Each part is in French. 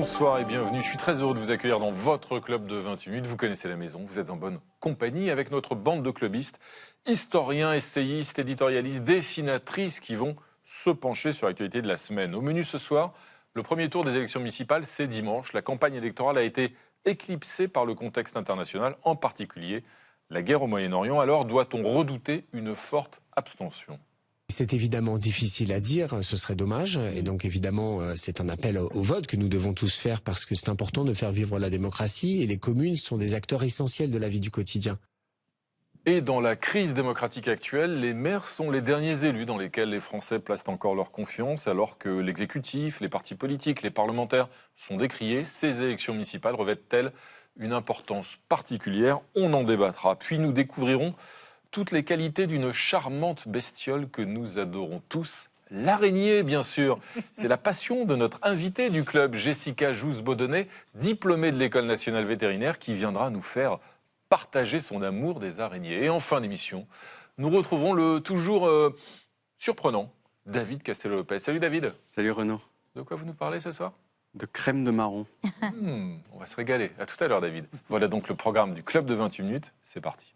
bonsoir et bienvenue. Je suis très heureux de vous accueillir dans votre club de 28 minutes. Vous connaissez la maison, vous êtes en bonne compagnie avec notre bande de clubistes, historiens, essayistes, éditorialistes, dessinatrices qui vont se pencher sur l'actualité de la semaine. Au menu ce soir, le premier tour des élections municipales, c'est dimanche. La campagne électorale a été éclipsée par le contexte international, en particulier la guerre au Moyen-Orient. Alors, doit-on redouter une forte abstention ? C'est évidemment difficile à dire, ce serait dommage. Et donc évidemment, c'est un appel au vote que nous devons tous faire parce que c'est important de faire vivre la démocratie et les communes sont des acteurs essentiels de la vie du quotidien. Et dans la crise démocratique actuelle, les maires sont les derniers élus dans lesquels les Français placent encore leur confiance, alors que l'exécutif, les partis politiques, les parlementaires sont décriés. Ces élections municipales revêtent-elles une importance particulière ? On en débattra. Puis nous découvrirons toutes les qualités d'une charmante bestiole que nous adorons tous, l'araignée bien sûr. C'est la passion de notre invitée du club, Jessica Jousse-Baudonnet, diplômée de l'École nationale vétérinaire, qui viendra nous faire partager son amour des araignées. Et en fin d'émission, nous retrouverons le toujours surprenant David Castello-Lopez. Salut David. Salut Renaud. De quoi vous nous parlez ce soir ? De crème de marron. On va se régaler. À tout à l'heure David. Voilà donc le programme du club de 28 minutes. C'est parti.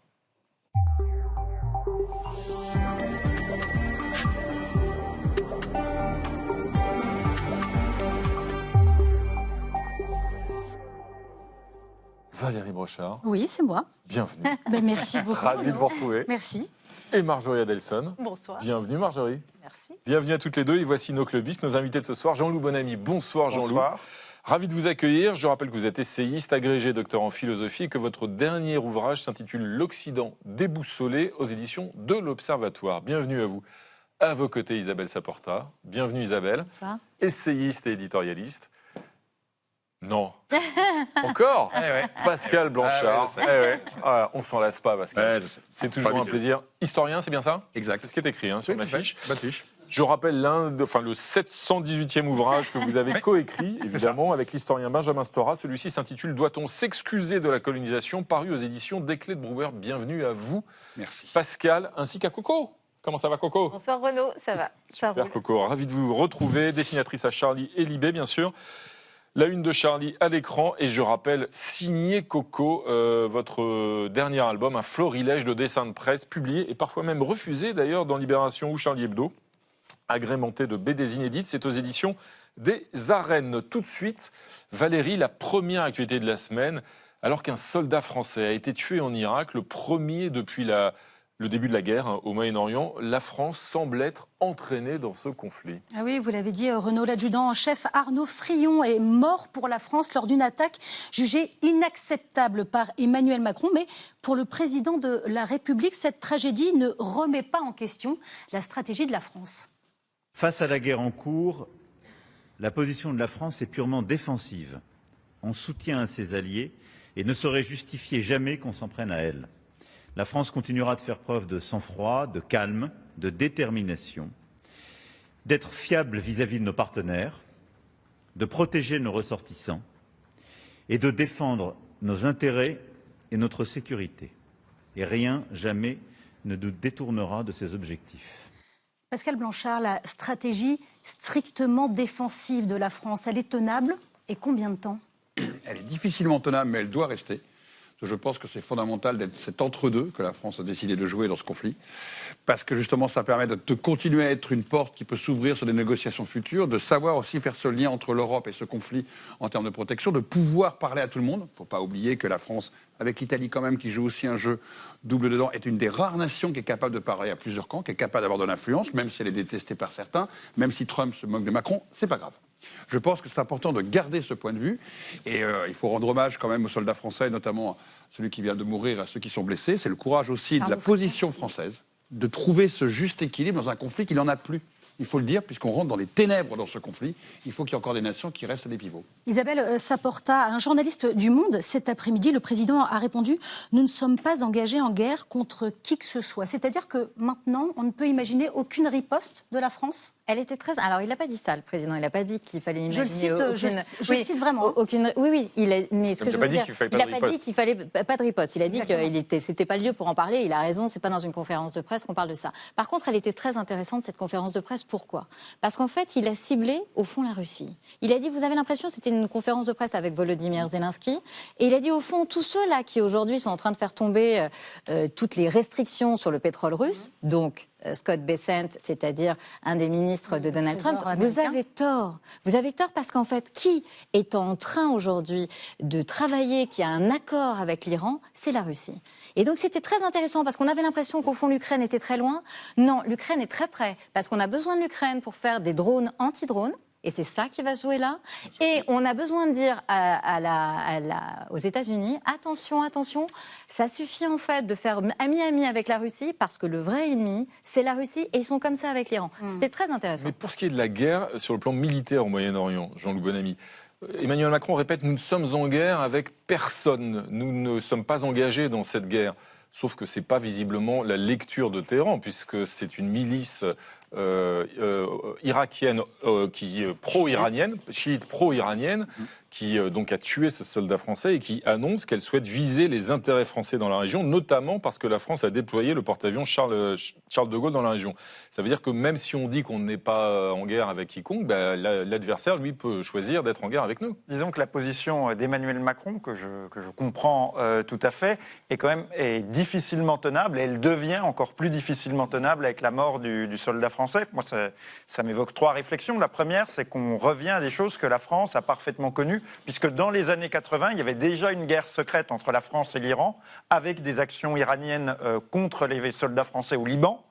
Valérie Brochard. Oui, c'est moi. Bienvenue. Merci beaucoup. Ravi de vous retrouver. Merci. Et Marjorie Adelson. Bonsoir. Bienvenue Marjorie. Merci. Bienvenue à toutes les deux. Et voici nos clubistes, nos invités de ce soir. Jean-Loup Bonamy. Bonsoir Jean-Loup. Bonsoir. Ravi de vous accueillir. Je rappelle que vous êtes essayiste, agrégé, docteur en philosophie et que votre dernier ouvrage s'intitule L'Occident déboussolé aux éditions de l'Observatoire. Bienvenue à vous. À vos côtés, Isabelle Saporta. Bienvenue Isabelle. Bonsoir. Essayiste et éditorialiste. Non. Encore Pascal Blanchard. On s'en lasse pas, Pascal. C'est toujours un plaisir. Historien, c'est bien ça ? Exact. C'est ce qui est écrit sur ma fiche. Bonne fiche. Je rappelle le 718e ouvrage que vous avez coécrit, évidemment, avec l'historien Benjamin Stora. Celui-ci s'intitule « Doit-on s'excuser de la colonisation ?» paru aux éditions Desclés de Brouwer. Bienvenue à vous, Merci. Pascal, ainsi qu'à Coco. Comment ça va, Coco ? Bonsoir Renaud, ça va. Ça Super, roule. Coco. Ravi de vous retrouver. Dessinatrice à Charlie et Libé, bien sûr. La une de Charlie à l'écran, et je rappelle, signé Coco, votre dernier album, un florilège de dessins de presse publiés, et parfois même refusés d'ailleurs dans Libération ou Charlie Hebdo, agrémenté de BD inédites. C'est aux éditions des Arènes. Tout de suite, Valérie, la première actualité de la semaine, alors qu'un soldat français a été tué en Irak, le premier depuis le début de la guerre au Moyen-Orient, la France semble être entraînée dans ce conflit. Ah oui, vous l'avez dit, Renaud, l'adjudant en chef Arnaud Frion est mort pour la France lors d'une attaque jugée inacceptable par Emmanuel Macron. Mais pour le président de la République, cette tragédie ne remet pas en question la stratégie de la France. Face à la guerre en cours, la position de la France est purement défensive, en soutien à ses alliés, et ne saurait justifier jamais qu'on s'en prenne à elle. La France continuera de faire preuve de sang-froid, de calme, de détermination, d'être fiable vis-à-vis de nos partenaires, de protéger nos ressortissants et de défendre nos intérêts et notre sécurité. Et rien, jamais, ne nous détournera de ces objectifs. Pascal Blanchard, la stratégie strictement défensive de la France, elle est tenable et combien de temps ? Elle est difficilement tenable, mais elle doit rester. Je pense que c'est fondamental d'être cet entre-deux que la France a décidé de jouer dans ce conflit. Parce que justement, ça permet de continuer à être une porte qui peut s'ouvrir sur des négociations futures, de savoir aussi faire ce lien entre l'Europe et ce conflit en termes de protection, de pouvoir parler à tout le monde. Il ne faut pas oublier que la France, avec l'Italie quand même, qui joue aussi un jeu double dedans, est une des rares nations qui est capable de parler à plusieurs camps, qui est capable d'avoir de l'influence, même si elle est détestée par certains, même si Trump se moque de Macron, c'est pas grave. Je pense que c'est important de garder ce point de vue et il faut rendre hommage quand même aux soldats français, notamment celui qui vient de mourir, à ceux qui sont blessés. C'est le courage aussi de la position française de trouver ce juste équilibre dans un conflit qui n'en a plus. Il faut le dire, puisqu'on rentre dans les ténèbres dans ce conflit, il faut qu'il y ait encore des nations qui restent des pivots. Isabelle Saporta, un journaliste du Monde, cet après-midi, le président a répondu « Nous ne sommes pas engagés en guerre contre qui que ce soit ». C'est-à-dire que maintenant, on ne peut imaginer aucune riposte de la France ? Elle était très. Alors, il n'a pas dit ça, le président. Il n'a pas dit qu'il fallait imaginer. Je le cite vraiment. Oui. Mais ce que je veux dire, il n'a pas dit qu'il fallait pas de riposte. Il a dit que c'était pas le lieu pour en parler. Il a raison. C'est pas dans une conférence de presse qu'on parle de ça. Par contre, elle était très intéressante cette conférence de presse. Pourquoi ? Parce qu'en fait, il a ciblé au fond la Russie. Il a dit, vous avez l'impression, c'était une conférence de presse avec Volodymyr Zelensky, et il a dit au fond tous ceux là qui aujourd'hui sont en train de faire tomber toutes les restrictions sur le pétrole russe, donc Scott Bessent, c'est-à-dire un des ministres de Donald Trump, vous avez tort. Vous avez tort parce qu'en fait, qui est en train aujourd'hui de travailler, qui a un accord avec l'Iran, c'est la Russie. Et donc c'était très intéressant parce qu'on avait l'impression qu'au fond l'Ukraine était très loin. Non, l'Ukraine est très près parce qu'on a besoin de l'Ukraine pour faire des drones anti-drones. Et c'est ça qui va se jouer là. Et on a besoin de dire aux États-Unis, attention, ça suffit en fait de faire ami-ami avec la Russie, parce que le vrai ennemi, c'est la Russie, et ils sont comme ça avec l'Iran. C'était très intéressant. Mais pour ce qui est de la guerre, sur le plan militaire au Moyen-Orient, Jean-Loup Bonamy, Emmanuel Macron répète, nous ne sommes en guerre avec personne. Nous ne sommes pas engagés dans cette guerre. Sauf que ce n'est pas visiblement la lecture de Téhéran, puisque c'est une milice irakienne qui pro-iranienne, chiite pro-iranienne, qui donc a tué ce soldat français et qui annonce qu'elle souhaite viser les intérêts français dans la région, notamment parce que la France a déployé le porte-avions Charles de Gaulle dans la région. Ça veut dire que même si on dit qu'on n'est pas en guerre avec quiconque, l'adversaire, lui, peut choisir d'être en guerre avec nous. Disons que la position d'Emmanuel Macron, que je comprends tout à fait, est difficilement tenable, et elle devient encore plus difficilement tenable avec la mort du soldat français. Moi, ça m'évoque 3 réflexions. La première, c'est qu'on revient à des choses que la France a parfaitement connues, puisque dans les années 80, il y avait déjà une guerre secrète entre la France et l'Iran, avec des actions iraniennes contre les soldats français au Liban,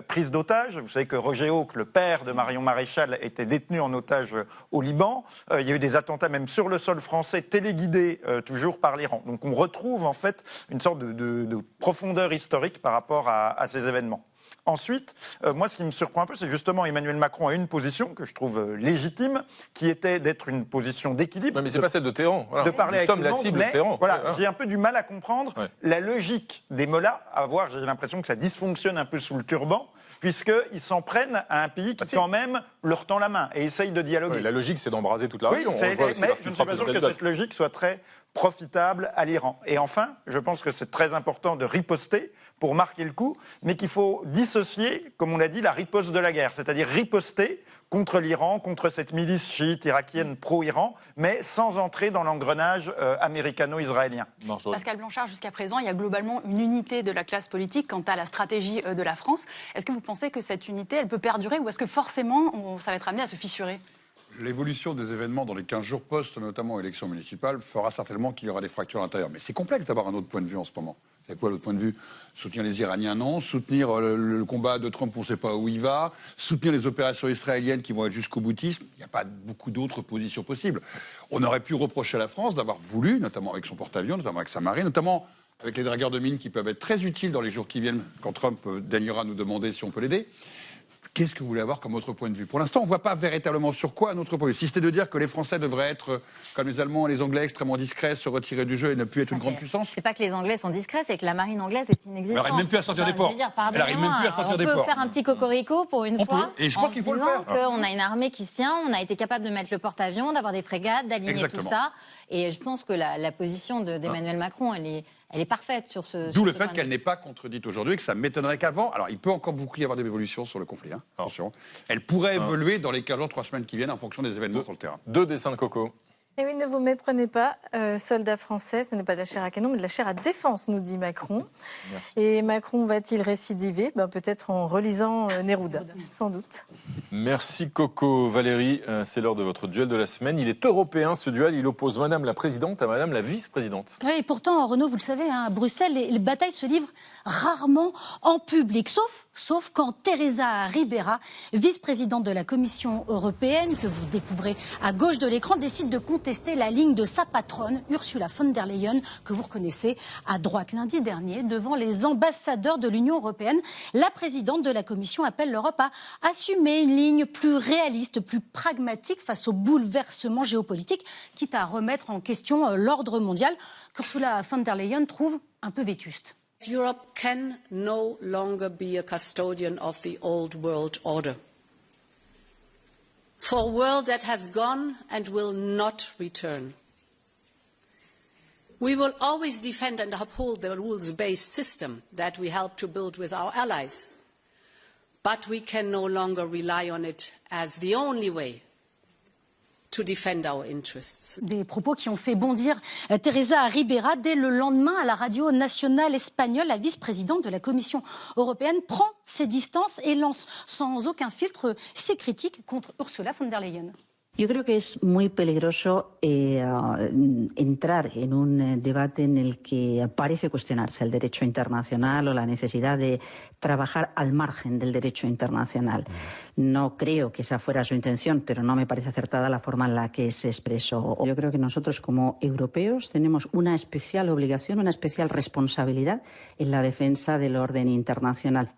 prise d'otages. Vous savez que Roger Hawk, le père de Marion Maréchal, était détenu en otage au Liban. Il y a eu des attentats même sur le sol français, téléguidés toujours par l'Iran. Donc on retrouve en fait une sorte de profondeur historique par rapport à ces événements. Ensuite, moi, ce qui me surprend un peu, c'est justement Emmanuel Macron a une position que je trouve légitime, qui était d'être une position d'équilibre. Non, mais c'est pas celle de Téhéran. Voilà. De parler avec tout le monde, mais voilà, ouais. J'ai un peu du mal à comprendre la logique des mollahs. J'ai l'impression que ça dysfonctionne un peu sous le turban, puisqu'ils s'en prennent à un pays qui, quand même, leur tend la main et essaye de dialoguer. Oui, la logique, c'est d'embraser toute la région. Mais je ne suis pas sûr que cette logique soit très profitable à l'Iran. Et enfin, je pense que c'est très important de riposter pour marquer le coup, mais qu'il faut dissocier, comme on l'a dit, la riposte de la guerre. C'est-à-dire riposter contre l'Iran, contre cette milice chiite irakienne pro-Iran, mais sans entrer dans l'engrenage américano-israélien. Pascal Blanchard, jusqu'à présent, il y a globalement une unité de la classe politique quant à la stratégie de la France. Est-ce que vous pensez que cette unité, elle peut perdurer, ou est-ce que forcément, ça va être amené à se fissurer ? L'évolution des événements dans les 15 jours post, notamment aux élections municipales, fera certainement qu'il y aura des fractures à l'intérieur. Mais c'est complexe d'avoir un autre point de vue en ce moment. C'est quoi l'autre point de vue ? Soutenir les Iraniens, non. Soutenir le combat de Trump, on ne sait pas où il va. Soutenir les opérations israéliennes qui vont être jusqu'au boutisme. Il n'y a pas beaucoup d'autres positions possibles. On aurait pu reprocher à la France d'avoir voulu, notamment avec son porte-avions, notamment avec sa marine, notamment avec les dragueurs de mines qui peuvent être très utiles dans les jours qui viennent, quand Trump daignera nous demander si on peut l'aider. Qu'est-ce que vous voulez avoir comme autre point de vue ? Pour l'instant, on ne voit pas véritablement sur quoi un autre point de vue. Si c'était de dire que les Français devraient être, comme les Allemands et les Anglais, extrêmement discrets, se retirer du jeu et ne plus être une grande puissance. C'est pas que les Anglais sont discrets, c'est que la marine anglaise est inexistante. Elle n'arrive même plus à sortir des ports. Elle n'arrive même plus à sortir des ports. On peut faire un petit cocorico pour une fois. Et je pense qu'il faut le faire. On a une armée qui se tient, on a été capable de mettre le porte-avions, d'avoir des frégates, d'aligner tout ça. Et je pense que la position d'Emmanuel Macron, elle est parfaite sur ce. D'où le fait qu'elle n'est pas contredite aujourd'hui, que ça m'étonnerait qu'avant. Alors, il peut encore beaucoup y avoir des évolutions sur le conflit. Attention. Elle pourrait évoluer dans les 15 jours, 3 semaines qui viennent en fonction des événements sur le terrain. 2 dessins de Coco. Et oui, ne vous méprenez pas, soldats français, ce n'est pas de la chair à canon, mais de la chair à défense, nous dit Macron. Merci. Et Macron va-t-il récidiver ? Peut-être en relisant Neruda, sans doute. Merci Coco. Valérie, c'est l'heure de votre duel de la semaine. Il est européen, ce duel. Il oppose Madame la Présidente à Madame la Vice-Présidente. Oui, et pourtant, Renaud, vous le savez, à Bruxelles, les batailles se livrent rarement en public, sauf quand Teresa Ribera, vice-présidente de la Commission européenne, que vous découvrez à gauche de l'écran, décide de contester la ligne de sa patronne, Ursula von der Leyen, que vous reconnaissez à droite. Lundi dernier, devant les ambassadeurs de l'Union européenne, la présidente de la Commission appelle l'Europe à assumer une ligne plus réaliste, plus pragmatique face aux bouleversements géopolitiques, quitte à remettre en question l'ordre mondial qu'Ursula von der Leyen trouve un peu vétuste. Europe can no longer be a custodian of the old world order. for a world that has gone and will not return. We will always defend and uphold the rules-based system that we helped to build with our allies, but we can no longer rely on it as the only way to defend our interests. Des propos qui ont fait bondir Teresa Ribera. Dès le lendemain, à la radio nationale espagnole, la vice-présidente de la Commission européenne prend ses distances et lance sans aucun filtre ses critiques contre Ursula von der Leyen. Yo creo que es muy peligroso entrar en un debate en el que parece cuestionarse el derecho internacional o la necesidad de trabajar al margen del derecho internacional. No creo que esa fuera su intención, pero no me parece acertada la forma en la que se expresó. Yo creo que nosotros como europeos tenemos una especial obligación, una especial responsabilidad en la defensa del orden internacional.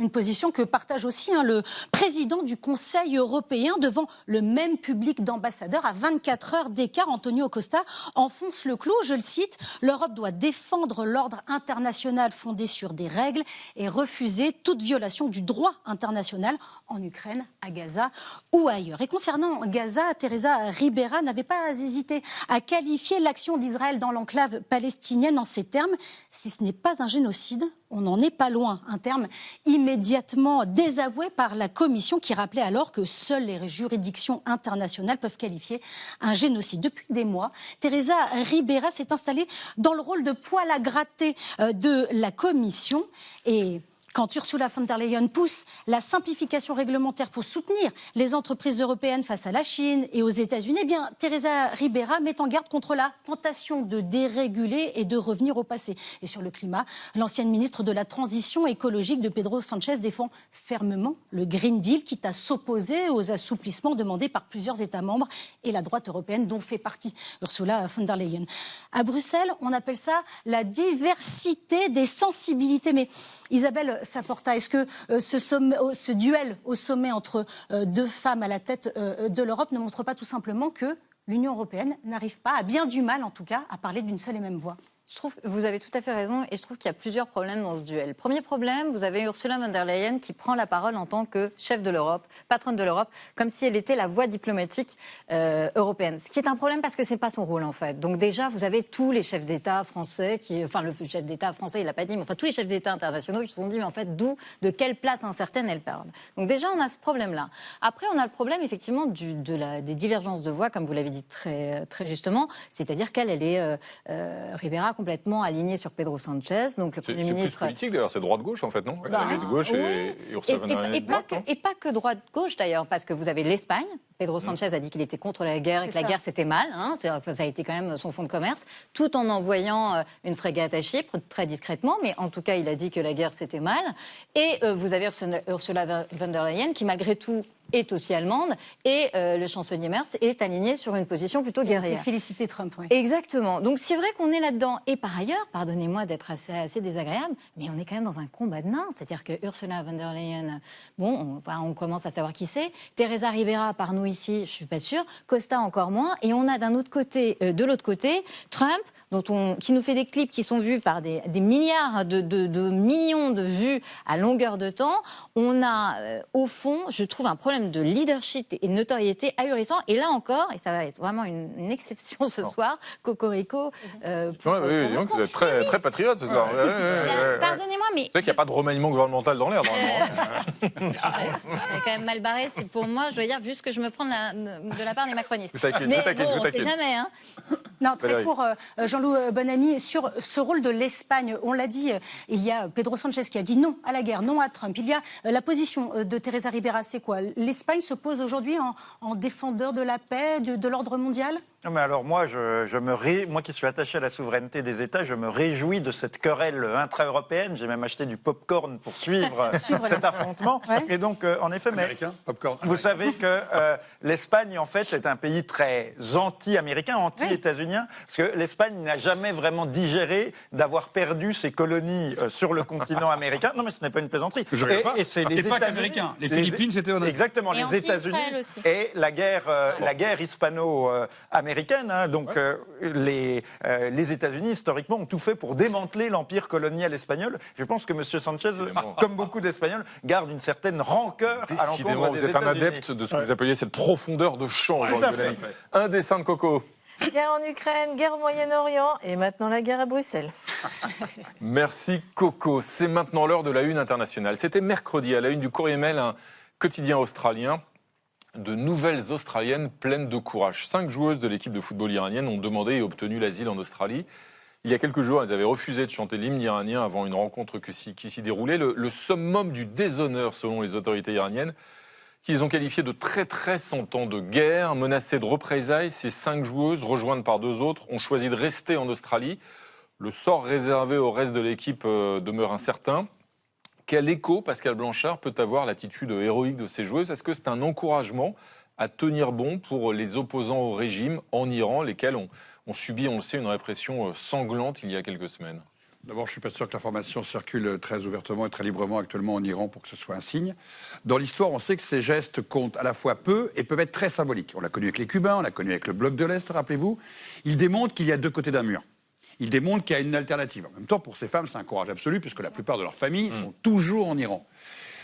Une position que partage aussi le président du Conseil européen devant le même public d'ambassadeurs à 24 heures d'écart. Antonio Costa enfonce le clou, je le cite, « L'Europe doit défendre l'ordre international fondé sur des règles et refuser toute violation du droit international en Ukraine, à Gaza ou ailleurs ». Et concernant Gaza, Teresa Ribera n'avait pas hésité à qualifier l'action d'Israël dans l'enclave palestinienne en ces termes « Si ce n'est pas un génocide, on n'en est pas loin », un terme immédiatement désavoué par la Commission qui rappelait alors que seules les juridictions internationales peuvent qualifier un génocide. Depuis des mois, Teresa Ribera s'est installée dans le rôle de poil à gratter de la Commission et... Quand Ursula von der Leyen pousse la simplification réglementaire pour soutenir les entreprises européennes face à la Chine et aux États-Unis, eh bien, Teresa Ribera met en garde contre la tentation de déréguler et de revenir au passé. Et sur le climat, l'ancienne ministre de la Transition écologique de Pedro Sánchez défend fermement le Green Deal, quitte à s'opposer aux assouplissements demandés par plusieurs États membres et la droite européenne dont fait partie Ursula von der Leyen. À Bruxelles, on appelle ça la diversité des sensibilités. Mais Isabelle Saporta, est-ce que ce duel au sommet entre deux femmes à la tête de l'Europe ne montre pas tout simplement que l'Union européenne n'arrive pas, a bien du mal en tout cas, à parler d'une seule et même voix ? Je trouve que vous avez tout à fait raison et je trouve qu'il y a plusieurs problèmes dans ce duel. Premier problème, vous avez Ursula von der Leyen qui prend la parole en tant que chef de l'Europe, patronne de l'Europe, comme si elle était la voix diplomatique européenne. Ce qui est un problème parce que c'est pas son rôle en fait. Donc déjà, vous avez tous les chefs d'État français, enfin le chef d'État français, il l'a pas dit, mais enfin tous les chefs d'État internationaux qui se sont dit mais en fait de quelle place incertaine elle parle. Donc déjà, on a ce problème-là. Après, on a le problème effectivement des divergences de voix, comme vous l'avez dit très justement, c'est-à-dire qu'elle est Ribera complètement aligné sur Pedro Sánchez, donc le Premier ministre... C'est plus politique d'ailleurs, c'est droite-gauche en fait, non? Elle est de gauche et Ursula von der Leyen est de droite, et pas que droite-gauche d'ailleurs, parce que vous avez l'Espagne. Pedro Sánchez a dit qu'il était contre la guerre et que la guerre c'était mal, c'est-à-dire que ça a été quand même son fonds de commerce, tout en envoyant une frégate à Chypre, très discrètement, mais en tout cas il a dit que la guerre c'était mal. Et vous avez Ursula von der Leyen qui malgré tout est aussi allemande, et le chancelier Merz est aligné sur une position plutôt guerrière. Il a félicité Trump, oui. Exactement. Donc c'est vrai qu'on est là-dedans. Et par ailleurs, pardonnez-moi d'être assez désagréable, mais on est quand même dans un combat de nains. C'est-à-dire que Ursula von der Leyen, bon, on commence à savoir qui c'est. Teresa Ribera, par nous ici, je suis pas sûre. Costa encore moins. Et on a de l'autre côté, Trump, qui nous fait des clips qui sont vus par des milliards de millions de vues à longueur de temps. On a, au fond, je trouve un problème de leadership et de notoriété ahurissant. Et là encore, et ça va être vraiment une exception ce soir, Cocorico. Oui, donc vous êtes très patriote ce soir. Pardonnez-moi, mais... Vous savez qu'il n'y a pas de remaniement gouvernemental dans l'air, normalement. Elle est quand même mal barrée. C'est pour moi, je dois dire, vu ce que je me prends de la part des macronistes. Mais bon, on ne sait jamais. Hein. Non, très court, Jean-Loup Bonamy, sur ce rôle de l'Espagne, on l'a dit, il y a Pedro Sánchez qui a dit non à la guerre, non à Trump. Il y a la position de Teresa Ribera, c'est quoi? L'Espagne se pose aujourd'hui en défendeur de la paix, de l'ordre mondial? Non, mais alors moi, moi qui suis attaché à la souveraineté des États, je me réjouis de cette querelle intra-européenne. J'ai même acheté du popcorn pour suivre cet affrontement. Ouais. Et donc, en effet, vous savez que l'Espagne, en fait, est un pays très anti-américain, anti-États-Unis. états-uniens, parce que l'Espagne n'a jamais vraiment digéré d'avoir perdu ses colonies sur le continent américain. Non, mais ce n'est pas une plaisanterie. Et c'est les États-Unis. Les Philippines, c'était honnête. Exactement, les États-Unis et la guerre hispano-américaine. Hein, donc les États-Unis, historiquement, ont tout fait pour démanteler l'empire colonial espagnol. Je pense que M. Sanchez, comme beaucoup d'Espagnols, garde une certaine rancœur à l'encontre des États-Unis. Vous êtes un adepte de ce que vous appeliez cette profondeur de champ, Jean-Yves. Un dessin de Coco. Guerre en Ukraine, guerre au Moyen-Orient et maintenant la guerre à Bruxelles. Merci Coco. C'est maintenant l'heure de la une internationale. C'était mercredi à la une du Courrier Mail, un quotidien australien. De nouvelles Australiennes pleines de courage. 5 joueuses de l'équipe de football iranienne ont demandé et obtenu l'asile en Australie. Il y a quelques jours, elles avaient refusé de chanter l'hymne iranien avant une rencontre qui s'y déroulait. Le summum du déshonneur selon les autorités iraniennes, qu'ils ont qualifié de traîtresse en temps de guerre. Menacées de représailles, ces 5 joueuses, rejointes par 2 autres, ont choisi de rester en Australie. Le sort réservé au reste de l'équipe demeure incertain. Quel écho Pascal Blanchard peut avoir l'attitude héroïque de ces joueuses? Est-ce que c'est un encouragement à tenir bon pour les opposants au régime en Iran, lesquels ont subi, on le sait, une répression sanglante il y a quelques semaines? D'abord, je ne suis pas sûr que l'information circule très ouvertement et très librement actuellement en Iran pour que ce soit un signe. Dans l'histoire, on sait que ces gestes comptent à la fois peu et peuvent être très symboliques. On l'a connu avec les Cubains, on l'a connu avec le bloc de l'Est, rappelez-vous. Ils démontrent qu'il y a 2 côtés d'un mur. Ils démontrent qu'il y a une alternative. En même temps, pour ces femmes, c'est un courage absolu, puisque la plupart de leurs familles sont toujours en Iran.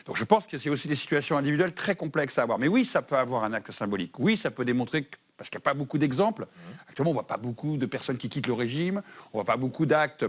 Donc je pense que c'est aussi des situations individuelles très complexes à avoir. Mais oui, ça peut avoir un acte symbolique. Oui, ça peut démontrer que, parce qu'il n'y a pas beaucoup d'exemples. Actuellement, on ne voit pas beaucoup de personnes qui quittent le régime. On ne voit pas beaucoup d'actes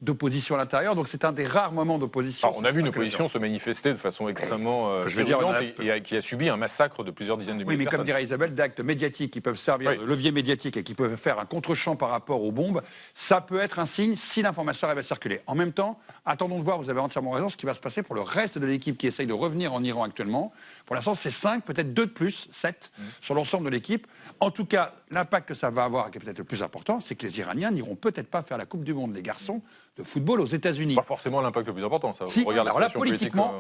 d'opposition à l'intérieur, donc c'est un des rares moments d'opposition. On a vu une opposition se manifester de façon extrêmement virulente et qui a subi un massacre de plusieurs dizaines de milliers de personnes. Oui, mais comme dirait Isabelle, d'actes médiatiques qui peuvent servir de levier médiatique et qui peuvent faire un contre-champ par rapport aux bombes, ça peut être un signe si l'information arrive à circuler. En même temps, attendons de voir, vous avez entièrement raison, ce qui va se passer pour le reste de l'équipe qui essaye de revenir en Iran actuellement. Pour l'instant, c'est 5, peut-être 2 de plus, 7 sur l'ensemble de l'équipe. En tout cas, l'impact que ça va avoir, qui est peut-être le plus important, c'est que les Iraniens n'iront peut-être pas faire la Coupe du Monde des garçons de football aux États-Unis. Pas forcément l'impact le plus important, ça. Si, alors là, politiquement,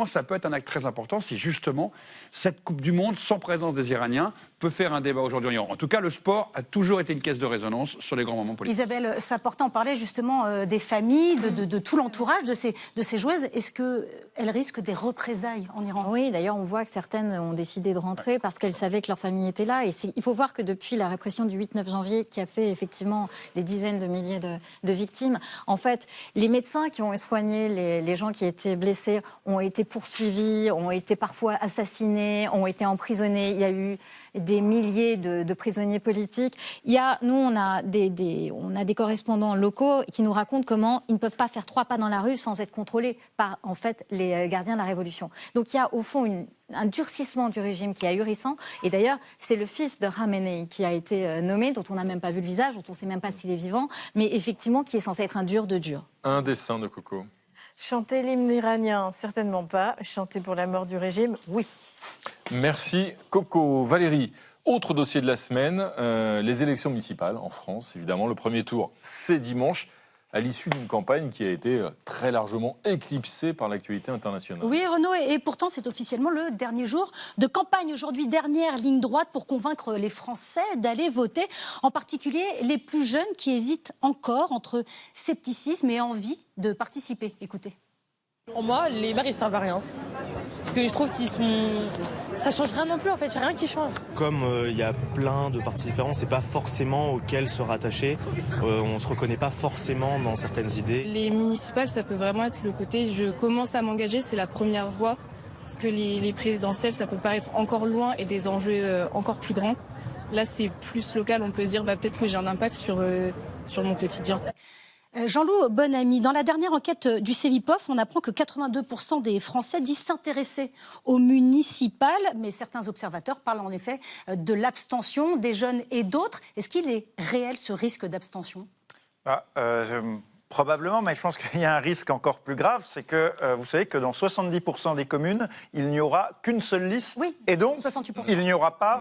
ça peut être un acte très important si justement cette Coupe du Monde, sans présence des Iraniens, peut faire un débat aujourd'hui en Iran. En tout cas, le sport a toujours été une caisse de résonance sur les grands moments politiques. Isabelle Saporta, on parlait justement des familles, de tout l'entourage de ces joueuses. Est-ce qu'elles risquent des représailles en Iran? Oui, d'ailleurs, on voit que certaines ont décidé de rentrer parce qu'elles savaient que leur famille était là. Et il faut voir que depuis la répression du 8-9 janvier, qui a fait effectivement des dizaines de milliers de victimes, en fait, les médecins qui ont soigné les gens qui étaient blessés ont été poursuivis, ont été parfois assassinés, ont été emprisonnés. Il y a eu des milliers de prisonniers politiques. Nous, on a des correspondants locaux qui nous racontent comment ils ne peuvent pas faire 3 pas dans la rue sans être contrôlés par, en fait, les gardiens de la Révolution. Donc il y a au fond un durcissement du régime qui est ahurissant. Et d'ailleurs, c'est le fils de Khamenei qui a été nommé, dont on n'a même pas vu le visage, dont on ne sait même pas s'il est vivant, mais effectivement qui est censé être un dur de dur. Un dessin de Coco. Chanter l'hymne iranien, certainement pas. Chanter pour la mort du régime, oui. Merci Coco. Valérie, autre dossier de la semaine, les élections municipales en France. Évidemment, le premier tour, c'est dimanche, à l'issue d'une campagne qui a été très largement éclipsée par l'actualité internationale. Oui, Renaud, et pourtant, c'est officiellement le dernier jour de campagne. Aujourd'hui, dernière ligne droite pour convaincre les Français d'aller voter, en particulier les plus jeunes qui hésitent encore entre scepticisme et envie de participer. Écoutez. Pour moi, les maires, ils servent à rien. Parce que je trouve qu'ils sont... Ça change rien non plus, en fait, il n'y a rien qui change. Comme il y a plein de partis différents, c'est pas forcément auxquels se rattacher. On se reconnaît pas forcément dans certaines idées. Les municipales, ça peut vraiment être le côté je commence à m'engager, c'est la première voie. Parce que les présidentielles, ça peut paraître encore loin et des enjeux encore plus grands. Là, c'est plus local, on peut se dire peut-être que j'ai un impact sur mon quotidien. Jean-Loup Bonamy, dans la dernière enquête du Cevipof, on apprend que 82% des Français disent s'intéresser aux municipales, mais certains observateurs parlent en effet de l'abstention des jeunes et d'autres. Est-ce qu'il est réel ce risque d'abstention ? Probablement, mais je pense qu'il y a un risque encore plus grave, c'est que vous savez que dans 70% des communes, il n'y aura qu'une seule liste, et donc 68%. il n'y aura pas,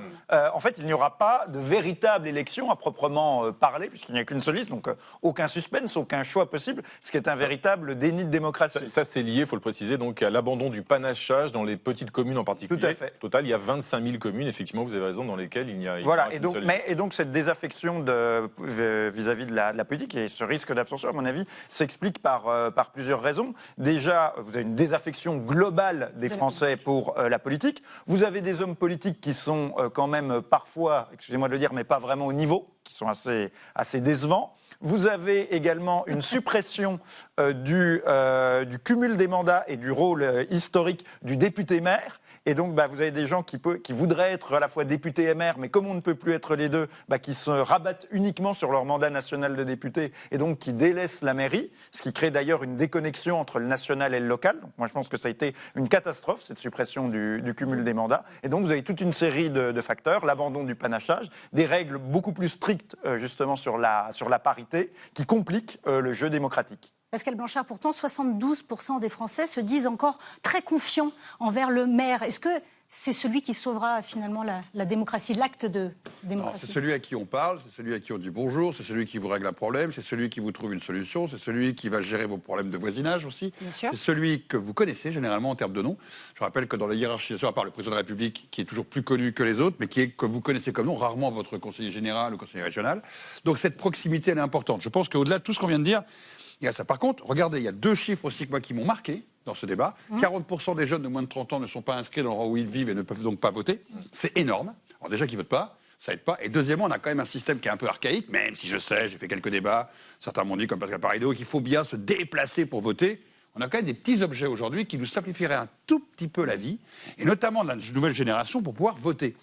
il n'y aura pas de véritable élection à proprement parler, puisqu'il n'y a qu'une seule liste, donc aucun suspense, aucun choix possible, ce qui est un véritable déni de démocratie. Ça c'est lié, il faut le préciser, donc à l'abandon du panachage dans les petites communes en particulier. Tout à fait. Au total, il y a 25 000 communes, effectivement, vous avez raison, dans lesquelles il n'y a voilà, qu'une seule liste. et donc cette désaffection vis-à-vis de la politique et ce risque d'abstention, à mon avis, s'explique par plusieurs raisons. Déjà, vous avez une désaffection globale des Français pour la politique. Vous avez des hommes politiques qui sont quand même parfois, excusez-moi de le dire, mais pas vraiment au niveau, qui sont assez décevants. Vous avez également une suppression du cumul des mandats et du rôle historique du député-maire. Et donc, vous avez des gens qui voudraient être à la fois députés et maires, mais comme on ne peut plus être les deux, qui se rabattent uniquement sur leur mandat national de député et donc qui délaissent la mairie, ce qui crée d'ailleurs une déconnexion entre le national et le local. Donc, moi, je pense que ça a été une catastrophe, cette suppression du cumul des mandats. Et donc, vous avez toute une série de facteurs, l'abandon du panachage, des règles beaucoup plus strictes, justement, sur la parité, qui compliquent le jeu démocratique. Pascal Blanchard, pourtant, 72% des Français se disent encore très confiants envers le maire. Est-ce que c'est celui qui sauvera finalement la démocratie, l'acte de démocratie? C'est celui à qui on parle, c'est celui à qui on dit bonjour, c'est celui qui vous règle un problème, c'est celui qui vous trouve une solution, c'est celui qui va gérer vos problèmes de voisinage aussi. C'est celui que vous connaissez généralement en termes de nom. Je rappelle que dans la hiérarchisation, à part le président de la République, qui est toujours plus connu que les autres, mais que vous connaissez comme nom, rarement votre conseiller général ou conseiller régional. Donc cette proximité, elle est importante. Je pense qu'au-delà de tout ce qu'on vient de dire, il y a ça. Par contre, regardez, il y a deux chiffres aussi qui m'ont marqué dans ce débat. 40% des jeunes de moins de 30 ans ne sont pas inscrits dans l'endroit où ils vivent et ne peuvent donc pas voter. C'est énorme. Alors déjà qu'ils ne votent pas, ça aide pas. Et deuxièmement, on a quand même un système qui est un peu archaïque, même si je sais, j'ai fait quelques débats, certains m'ont dit, comme Pascal Parisot, qu'il faut bien se déplacer pour voter. On a quand même des petits objets aujourd'hui qui nous simplifieraient un tout petit peu la vie, et notamment de la nouvelle génération, pour pouvoir voter.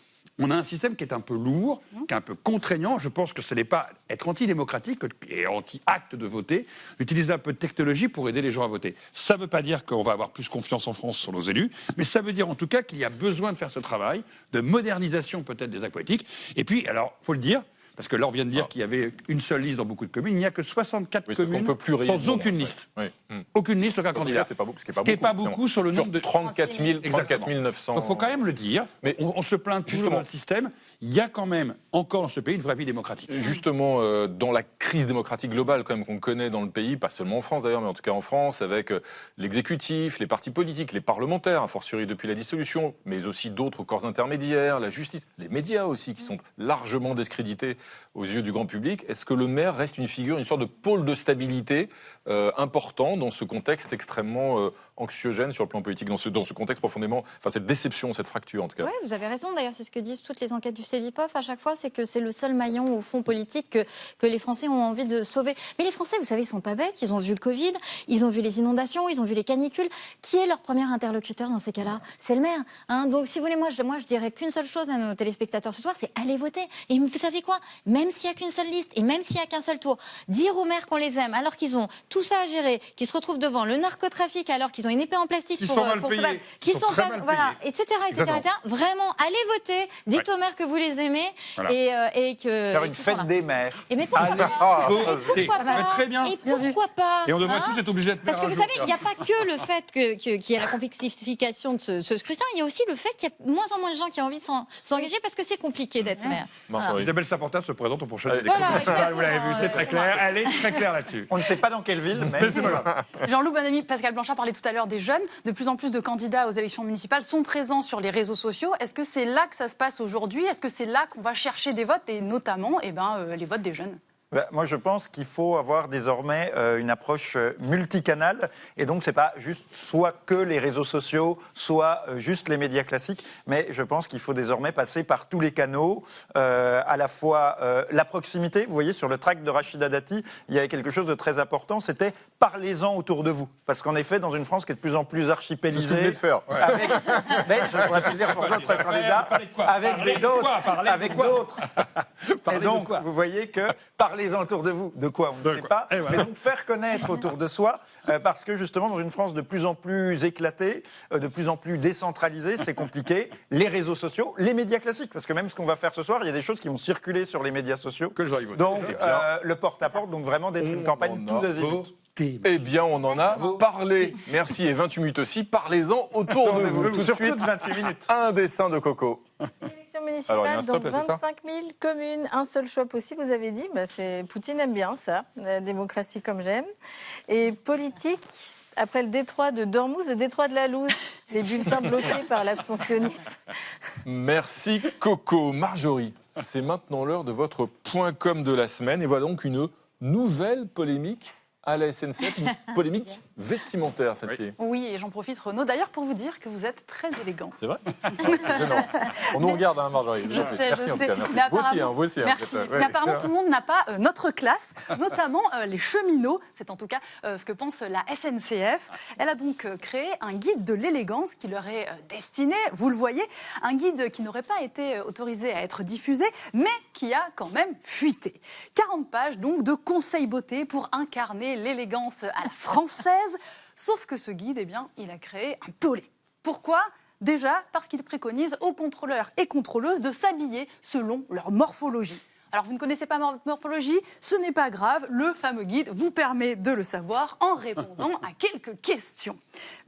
On a un système qui est un peu lourd, qui est un peu contraignant. Je pense que ce n'est pas être antidémocratique et anti-acte de voter, d'utiliser un peu de technologie pour aider les gens à voter. Ça ne veut pas dire qu'on va avoir plus confiance en France sur nos élus, mais ça veut dire en tout cas qu'il y a besoin de faire ce travail de modernisation peut-être des actes politiques. Et puis, alors, il faut le dire, parce que là, on vient de dire qu'il y avait une seule liste dans beaucoup de communes. Il n'y a que 64 communes sans aucune liste. Aucune liste, aucun candidat. Ce qui n'est pas beaucoup sur le nombre de 34 900. Donc il faut quand même le dire. Mais on se plaint toujours de notre système. Il y a quand même encore dans ce pays une vraie vie démocratique. Justement, dans la crise démocratique globale quand même qu'on connaît dans le pays, pas seulement en France d'ailleurs, mais en tout cas en France, avec l'exécutif, les partis politiques, les parlementaires, a fortiori depuis la dissolution, mais aussi d'autres corps intermédiaires, la justice, les médias aussi, qui sont largement discrédités aux yeux du grand public. Est-ce que le maire reste une figure, une sorte de pôle de stabilité important dans ce contexte extrêmement anxiogène sur le plan politique, dans ce contexte profondément, cette déception, cette fracture en tout cas? Oui, vous avez raison. D'ailleurs, c'est ce que disent toutes les enquêtes du Cevipof à chaque fois, c'est que c'est le seul maillon au fond politique que les Français ont envie de sauver. Mais les Français, vous savez, ils sont pas bêtes. Ils ont vu le Covid, ils ont vu les inondations, ils ont vu les canicules. Qui est leur premier interlocuteur dans ces cas-là? C'est le maire. Donc, si vous voulez, moi, je dirais qu'une seule chose à nos téléspectateurs ce soir, c'est aller voter. Et vous savez quoi? Même s'il n'y a qu'une seule liste et même s'il n'y a qu'un seul tour, dire aux maires qu'on les aime alors qu'ils ont tout ça à gérer, qu'ils se retrouvent devant le narcotrafic alors qu'ils ont une épée en plastique pour se battre, qui sont pas, voilà, etc. Vraiment, allez voter, dites aux maires que vous les aimez et que faire une fête des maires. Et mais pourquoi pas? Très bien. Et pourquoi pas? Et on devrait tous être obligés de faire. Parce que vous savez, il n'y a pas que le fait qu'il y ait la complexification de ce scrutin, il y a aussi le fait qu'il y a de moins en moins de gens qui ont envie de s'engager parce que c'est compliqué d'être maire. Isabelle Saporta se présente au prochain élection. Vous l'avez vu, c'est très clair. Elle est très claire là-dessus. On ne sait pas dans quelle ville, mais c'est pas grave. Jean-Loup Bonamy, Pascal Blanchard parlait tout à l'heure des jeunes. De plus en plus de candidats aux élections municipales sont présents sur les réseaux sociaux. Est-ce que c'est là que ça se passe aujourd'hui? Est-ce que c'est là qu'on va chercher des votes et notamment les votes des jeunes? Moi, je pense qu'il faut avoir désormais une approche multicanale. Et donc, ce n'est pas juste soit que les réseaux sociaux, soit juste les médias classiques. Mais je pense qu'il faut désormais passer par tous les canaux. À la fois la proximité. Vous voyez, sur le tract de Rachida Dati, il y avait quelque chose de très important. C'était parlez-en autour de vous. Parce qu'en effet, dans une France qui est de plus en plus archipélisée. C'est ce que vous venez de faire. Ouais. Mais je pourrais le dire pour d'autres candidats. Avec d'autres. Et donc, vous voyez que parlez parlez-en autour de vous. De quoi on ne sait pas. Mais donc faire connaître autour de soi, parce que justement, dans une France de plus en plus éclatée, de plus en plus décentralisée, c'est compliqué. Les réseaux sociaux, les médias classiques, parce que même ce qu'on va faire ce soir, il y a des choses qui vont circuler sur les médias sociaux. Que j'arrive. Donc le porte-à-porte, donc vraiment d'être une campagne tous azimuts. Eh bien, on en a parlé. Merci, et 28 minutes aussi. Parlez-en autour de vous. Tout de suite, 28 minutes. Un dessin de Coco. Élection municipale dans 25 000 communes, un seul choix possible, vous avez dit. Poutine aime bien ça, la démocratie comme j'aime. Et politique, après le détroit de Dormouz, le détroit de la Louse, les bulletins bloqués par l'abstentionnisme. Merci Coco. Marjorie, c'est maintenant l'heure de votre point com de la semaine. Et voilà donc une nouvelle polémique à la SNCF, une polémique vestimentaire, celle-ci. Oui, et j'en profite, Renaud, d'ailleurs, pour vous dire que vous êtes très élégant. C'est vrai? C'est gênant. On nous regarde, Marjorie. Merci en tout cas. Merci. Vous aussi. Merci. Mais apparemment, tout le monde n'a pas notre classe, notamment les cheminots. C'est en tout cas ce que pense la SNCF. Elle a donc créé un guide de l'élégance qui leur est destiné, vous le voyez, un guide qui n'aurait pas été autorisé à être diffusé, mais qui a quand même fuité. 40 pages donc de conseils beauté pour incarner l'élégance à la française, sauf que ce guide, il a créé un tollé. Pourquoi ? Déjà, parce qu'il préconise aux contrôleurs et contrôleuses de s'habiller selon leur morphologie. Alors, vous ne connaissez pas ma morphologie, ce n'est pas grave, le fameux guide vous permet de le savoir en répondant à quelques questions.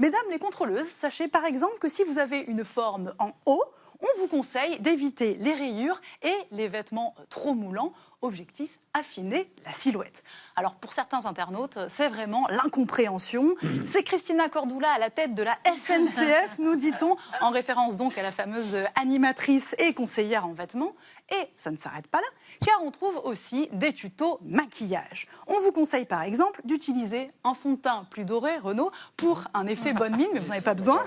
Mesdames les contrôleuses, sachez par exemple que si vous avez une forme en haut, on vous conseille d'éviter les rayures et les vêtements trop moulants. Objectif, affiner la silhouette. Alors pour certains internautes, c'est vraiment l'incompréhension. C'est Christina Cordula à la tête de la SNCF, nous dit-on, en référence donc à la fameuse animatrice et conseillère en vêtements. Et ça ne s'arrête pas là, car on trouve aussi des tutos maquillage. On vous conseille par exemple d'utiliser un fond de teint plus doré, Renaud, pour un effet bonne mine, mais vous n'en avez pas besoin.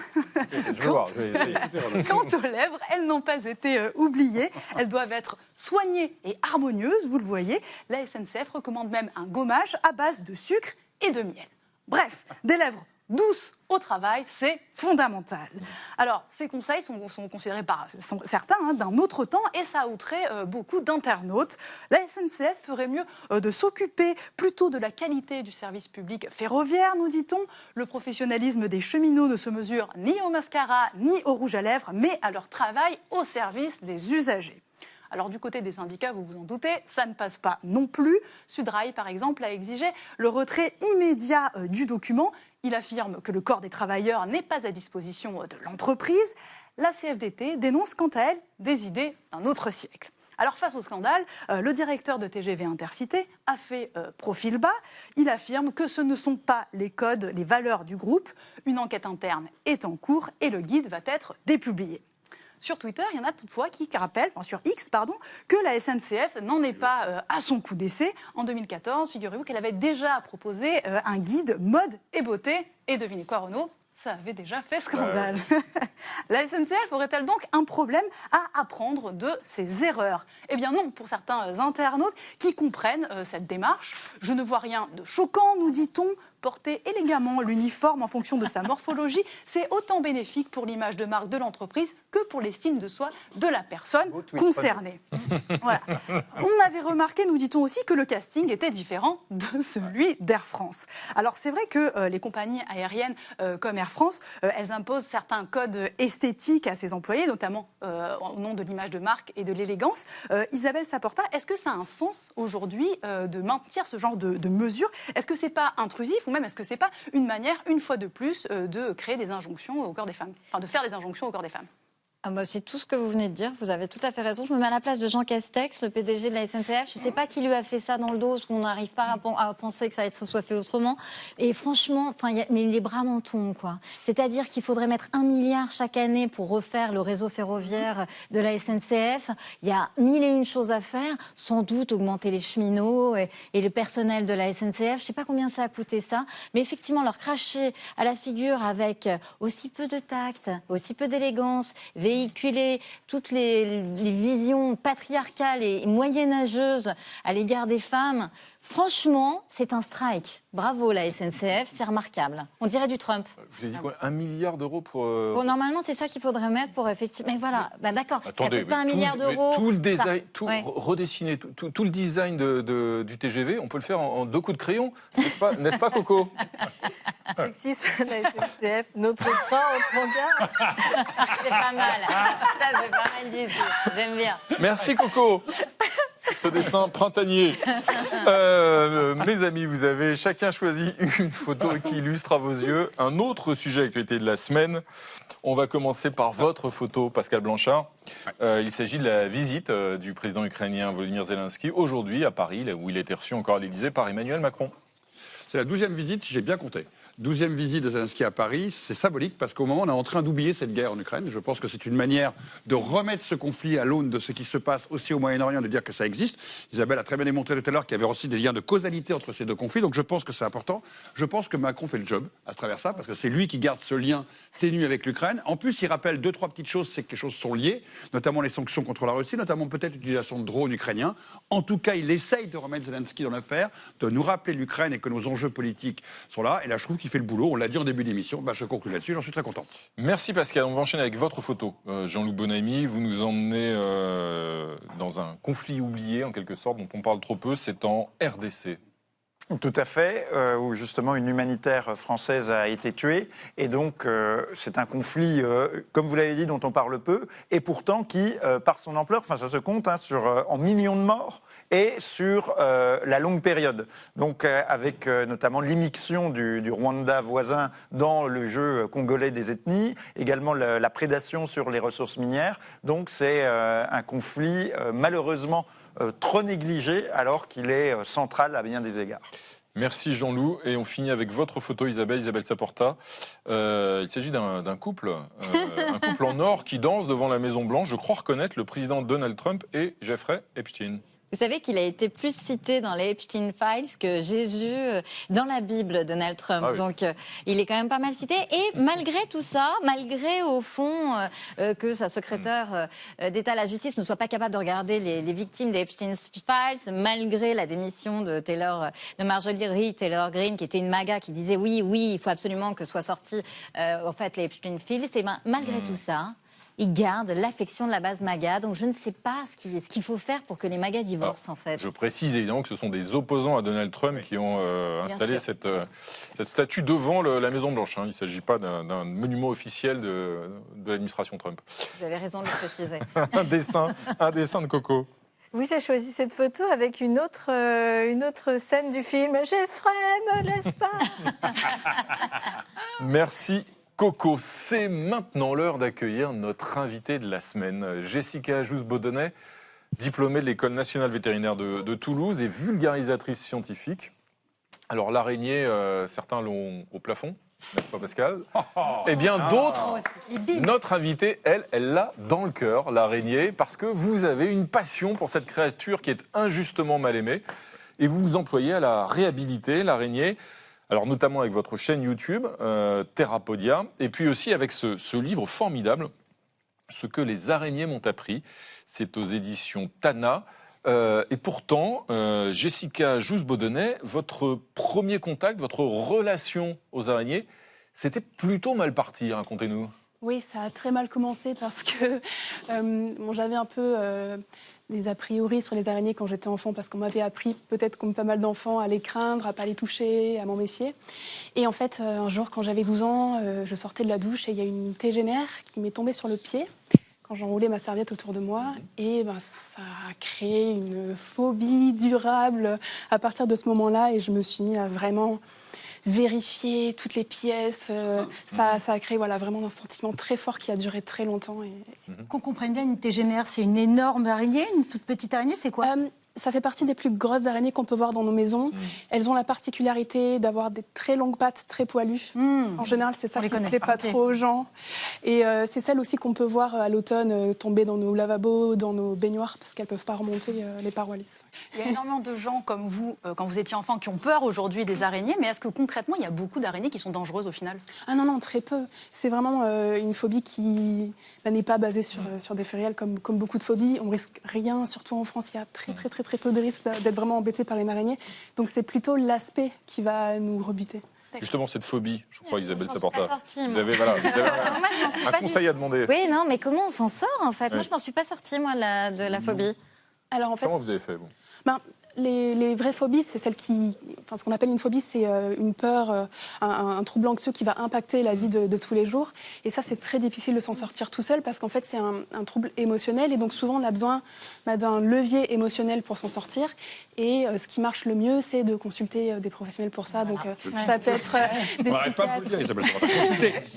Quant aux lèvres, elles n'ont pas été oubliées. Elles doivent être soignées et harmonieuses, vous le voyez. La SNCF recommande même un gommage à base de sucre et de miel. Bref, des lèvres douces au travail, c'est fondamental. Alors, ces conseils sont considérés par certains d'un autre temps et ça a outré beaucoup d'internautes. La SNCF ferait mieux de s'occuper plutôt de la qualité du service public ferroviaire, nous dit-on. Le professionnalisme des cheminots ne se mesure ni au mascara ni au rouge à lèvres, mais à leur travail au service des usagers. Alors du côté des syndicats, vous vous en doutez, ça ne passe pas non plus. Sudrail, par exemple, a exigé le retrait immédiat du document. Il affirme que le corps des travailleurs n'est pas à disposition de l'entreprise. La CFDT dénonce quant à elle des idées d'un autre siècle. Alors face au scandale, le directeur de TGV Intercité a fait profil bas. Il affirme que ce ne sont pas les codes, les valeurs du groupe. Une enquête interne est en cours et le guide va être dépublié. Sur Twitter, il y en a toutefois qui rappellent, sur X, que la SNCF n'en est pas à son coup d'essai. En 2014, figurez-vous qu'elle avait déjà proposé un guide mode et beauté. Et devinez quoi, Renaud ? Ça avait déjà fait scandale. La SNCF aurait-elle donc un problème à apprendre de ses erreurs ? Eh bien non, pour certains internautes qui comprennent cette démarche. Je ne vois rien de choquant, nous dit-on. Porter élégamment l'uniforme en fonction de sa morphologie, c'est autant bénéfique pour l'image de marque de l'entreprise que pour l'estime de soi de la personne concernée. Voilà. On avait remarqué, nous dit-on aussi, que le casting était différent de celui d'Air France. Alors c'est vrai que les compagnies aériennes comme Air France, elles imposent certains codes esthétiques à ses employés, notamment au nom de l'image de marque et de l'élégance. Isabelle Saporta, est-ce que ça a un sens aujourd'hui de maintenir ce genre de mesures ? Est-ce que c'est pas intrusif ou même est-ce que c'est pas une manière, une fois de plus, de créer des injonctions au corps des femmes, de faire des injonctions au corps des femmes ? C'est tout ce que vous venez de dire, vous avez tout à fait raison. Je me mets à la place de Jean Castex, le PDG de la SNCF. Je ne sais pas qui lui a fait ça dans le dos, parce qu'on n'arrive pas à penser que ça soit fait autrement. Et franchement, mais les bras m'en tombent, quoi. C'est-à-dire qu'il faudrait mettre 1 milliard chaque année pour refaire le réseau ferroviaire de la SNCF. Il y a 1001 choses à faire, sans doute augmenter les cheminots et le personnel de la SNCF. Je ne sais pas combien ça a coûté ça, mais effectivement, leur cracher à la figure avec aussi peu de tact, aussi peu d'élégance, véhiculer toutes les visions patriarcales et moyenâgeuses à l'égard des femmes, franchement, c'est un strike. Bravo la SNCF, c'est remarquable. On dirait du Trump. Vous avez dit quoi, 1 milliard d'euros pour... Bon, normalement, c'est ça qu'il faudrait mettre pour effectivement... Mais voilà, bah, d'accord, attendez, ça fait pas 1 milliard d'euros. Tout le design, redessiner tout le design du TGV, on peut le faire en 2 coups de crayon, n'est-ce pas Coco? Sexisme, la SNCF, notre train en trancard. C'est pas mal. Ça, c'est pas mal du tout. J'aime bien. Merci Coco. Ce dessin printanier. Mes amis, vous avez chacun choisi une photo qui illustre à vos yeux un autre sujet d'actualité de la semaine. On va commencer par votre photo, Pascal Blanchard. Il s'agit de la visite du président ukrainien Volodymyr Zelensky aujourd'hui à Paris, où il a été reçu encore à l'Élysée par Emmanuel Macron. C'est la 12e visite, si j'ai bien compté. 12e visite de Zelensky à Paris, c'est symbolique parce qu'au moment où on est en train d'oublier cette guerre en Ukraine, je pense que c'est une manière de remettre ce conflit à l'aune de ce qui se passe aussi au Moyen-Orient, de dire que ça existe. Isabelle a très bien démontré tout à l'heure qu'il y avait aussi des liens de causalité entre ces 2 conflits, donc je pense que c'est important. Je pense que Macron fait le job à travers ça, parce que c'est lui qui garde ce lien ténu avec l'Ukraine. En plus, il rappelle 2-3 petites choses, c'est que les choses sont liées, notamment les sanctions contre la Russie, notamment peut-être l'utilisation de drones ukrainiens. En tout cas, il essaye de remettre Zelensky dans l'affaire, de nous rappeler l'Ukraine et que nos enjeux politiques sont là. Et là, je trouve qu'il fait le boulot. On l'a dit en début d'émission. Je conclue là-dessus. J'en suis très content. Merci Pascal. On va enchaîner avec votre photo. Jean-Loup Bonamy, vous nous emmenez dans un conflit oublié, en quelque sorte, dont on parle trop peu. C'est en RDC. Tout à fait, où justement une humanitaire française a été tuée. Et donc, c'est un conflit, comme vous l'avez dit, dont on parle peu, et pourtant qui, par son ampleur, ça se compte en millions de morts, et sur la longue période. Donc, avec notamment l'immixtion du Rwanda voisin dans le jeu congolais des ethnies, également la prédation sur les ressources minières. Donc, c'est un conflit, malheureusement, trop négligé alors qu'il est central à bien des égards. Merci Jean-Loup. Et on finit avec votre photo, Isabelle Saporta. Il s'agit d'un couple, un couple en or qui danse devant la Maison-Blanche. Je crois reconnaître le président Donald Trump et Jeffrey Epstein. Vous savez qu'il a été plus cité dans les Epstein Files que Jésus dans la Bible, Donald Trump. Ah oui. Donc, il est quand même pas mal cité. Et malgré tout ça, malgré au fond que sa secrétaire d'État à la justice ne soit pas capable de regarder les victimes des Epstein Files, malgré la démission de Marjorie Taylor Greene, qui était une MAGA, qui disait oui, il faut absolument que soient sortis en fait les Epstein Files. Et ben, malgré tout ça, ils gardent l'affection de la base MAGA. Donc je ne sais pas ce qu'il faut faire pour que les MAGA divorcent. Alors, en fait. Je précise évidemment que ce sont des opposants à Donald Trump qui ont installé cette statue devant la Maison-Blanche. Il ne s'agit pas d'un monument officiel de l'administration Trump. Vous avez raison de le préciser. un dessin de Coco. Oui, j'ai choisi cette photo avec une autre scène du film. Jeffrey, me laisse pas. Merci. Coco, c'est maintenant l'heure d'accueillir notre invitée de la semaine, Jessica Jousse-Baudonnet, diplômée de l'École nationale vétérinaire de Toulouse et vulgarisatrice scientifique. Alors l'araignée, certains l'ont au plafond, n'est-ce pas Pascal? Eh bien d'autres, notre invitée, elle l'a dans le cœur, l'araignée, parce que vous avez une passion pour cette créature qui est injustement mal aimée et vous vous employez à la réhabiliter, l'araignée. Alors notamment avec votre chaîne YouTube, Terrapodia, et puis aussi avec ce livre formidable, Ce que les araignées m'ont appris. C'est aux éditions Tana. Et pourtant, Jessica Jousse-Baudonnet, votre premier contact, votre relation aux araignées, c'était plutôt mal parti, racontez-nous. Oui, ça a très mal commencé parce que j'avais un peu des a priori sur les araignées quand j'étais enfant, parce qu'on m'avait appris, peut-être comme pas mal d'enfants, à les craindre, à pas les toucher, à m'en méfier. Et en fait, un jour, quand j'avais 12 ans, je sortais de la douche et il y a une tégénaire qui m'est tombée sur le pied quand j'enroulais ma serviette autour de moi. Et ça a créé une phobie durable à partir de ce moment-là, et je me suis mis à vraiment vérifier toutes les pièces. Ça a créé vraiment un sentiment très fort qui a duré très longtemps. Qu'on comprenne bien, une tégénaire, c'est une énorme araignée, une toute petite araignée, c'est quoi? Ça fait partie des plus grosses araignées qu'on peut voir dans nos maisons. Elles ont la particularité d'avoir des très longues pattes, très poilues. En général, c'est ça qui ne plaît pas trop aux gens. Et c'est celles aussi qu'on peut voir à l'automne tomber dans nos lavabos, dans nos baignoires, parce qu'elles ne peuvent pas remonter les parois lisses. Il y a énormément de gens comme vous, quand vous étiez enfant, qui ont peur aujourd'hui des araignées. Mais est-ce que concrètement, il y a beaucoup d'araignées qui sont dangereuses au final? Ah non, très peu. C'est vraiment une phobie qui n'est pas basée sur des faits réels comme beaucoup de phobies. On ne risque rien, surtout en France. Il y a très très peu de risques d'être vraiment embêté par une araignée. Donc c'est plutôt l'aspect qui va nous rebuter. Justement, cette phobie, je crois, Isabelle Saporta. Vous avez un conseil à demander. Oui, non, mais comment on s'en sort, en fait? Moi, je m'en suis pas sortie, moi, de la phobie. Alors, en fait, comment vous avez fait, vous? Les vraies phobies, c'est celles qui... Enfin, ce qu'on appelle une phobie, c'est une peur, un trouble anxieux qui va impacter la vie de tous les jours. Et ça, c'est très difficile de s'en sortir tout seul parce qu'en fait, c'est un trouble émotionnel. Et donc, souvent, on a besoin d'un levier émotionnel pour s'en sortir. Et ce qui marche le mieux, c'est de consulter des professionnels pour ça. Donc, ça peut être des psychiatres.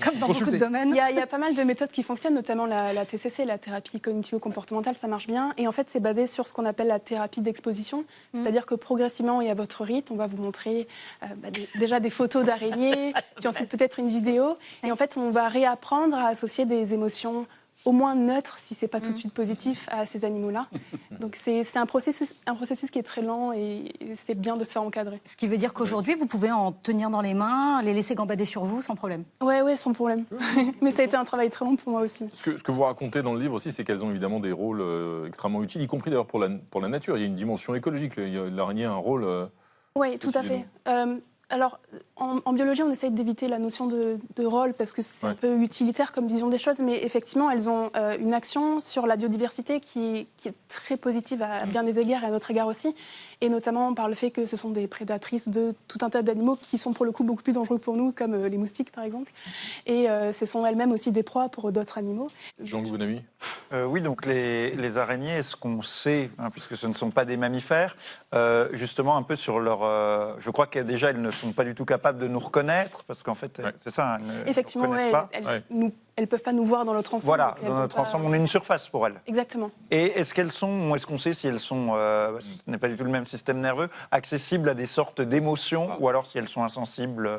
Comme dans beaucoup de domaines. Il y a pas mal de méthodes qui fonctionnent, notamment la TCC, la thérapie cognitivo-comportementale, ça marche bien. Et en fait, c'est basé sur ce qu'on appelle la thérapie d'exposition. C'est-à-dire que progressivement et à votre rythme, on va vous montrer déjà des photos d'araignées, puis ensuite peut-être une vidéo. Et en fait, on va réapprendre à associer des émotions au moins neutres, si ce n'est pas tout de suite positif, à ces animaux-là. Donc c'est un processus qui est très lent et c'est bien de se faire encadrer. Ce qui veut dire qu'aujourd'hui, vous pouvez en tenir dans les mains, les laisser gambader sur vous sans problème. Ouais, sans problème. Mais ça a été un travail très long pour moi aussi. Ce que vous racontez dans le livre aussi, c'est qu'elles ont évidemment des rôles extrêmement utiles, y compris d'ailleurs pour la nature. Il y a une dimension écologique. L'araignée a un rôle... Oui, tout à fait. Alors, en biologie, on essaye d'éviter la notion de rôle parce que c'est un peu utilitaire comme vision des choses, mais effectivement, elles ont une action sur la biodiversité qui est très positive à bien des égards et à notre égard aussi, et notamment par le fait que ce sont des prédatrices de tout un tas d'animaux qui sont pour le coup beaucoup plus dangereux pour nous, comme les moustiques par exemple, et ce sont elles-mêmes aussi des proies pour d'autres animaux. Jean-Louis Bonamy. Oui, donc les araignées, est-ce qu'on sait, puisque ce ne sont pas des mammifères, justement un peu sur leur... je crois que déjà, elles ne sont pas du tout capables de nous reconnaître, parce qu'en fait, c'est ça, effectivement, elles ne peuvent pas nous voir dans notre ensemble. Voilà, dans notre ensemble, on est une surface pour elles. Exactement. Et est-ce qu'on sait si elles sont, parce que ce n'est pas du tout le même système nerveux, accessibles à des sortes d'émotions, ou alors si elles sont insensibles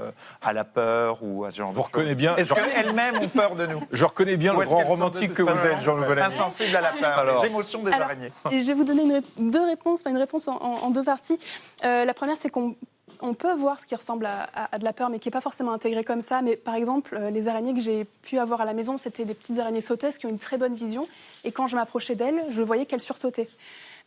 à la peur ou à ce genre de choses. Bien. Est-ce qu'elles-mêmes ont peur de nous? Je reconnais bien le grand romantique que vous êtes, Jean-Louis Bonamy. Insensible à la peur, les émotions des araignées. Et je vais vous donner une réponse en deux parties. La première, c'est qu'on peut voir ce qui ressemble à de la peur, mais qui n'est pas forcément intégré comme ça. Mais par exemple, les araignées que j'ai pu avoir à la maison, c'était des petites araignées sauteuses qui ont une très bonne vision. Et quand je m'approchais d'elles, je voyais qu'elles sursautaient.